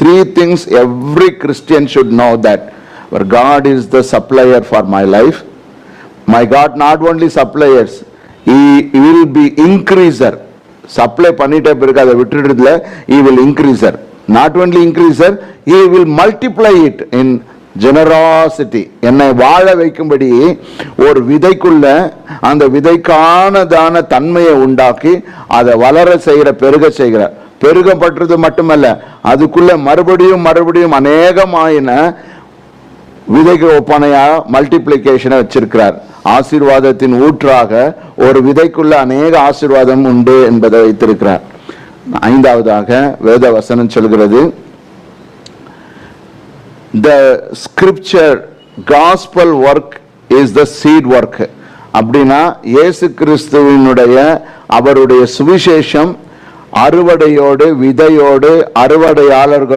three things every Christian should know, that where God is the supplier for my life. My God not only suppliers, he will be increaser. Supply பண்ணிட்டே பிறகு அதை விட்டுடுறதுல he will increaser. Not only increaser, he will multiply it in generosity. என்னை வாழ வைக்கும்படி ஒரு விதைக்குள்ள அந்த விதைக்கானதான தன்மையை உண்டாக்கி அதை வளர செய்கிற, பெருக செய்கிறார். பெருகப்பட்டது மட்டுமல்ல, அதுக்குள்ள மறுபடியும் அநேகமாயின விதைக்கு ஒப்பனையா மல்டிப்ளிகேஷனை வச்சிருக்கிறார். ஆசீர்வாதத்தின் ஊற்றாக ஒரு விதைக்குள்ள அநேக ஆசீர்வாதம் உண்டு என்பதை வைத்திருக்கிறார். ஐந்தாவதாக வேத வசனம் சொல்கிறது, the scripture gospel work is the seed work. அப்படின்னா இயேசு கிறிஸ்துவினுடைய அவருடைய சுவிசேஷம் அறுவடையோடு, விதையோடு, அறுவடையாளர்கள்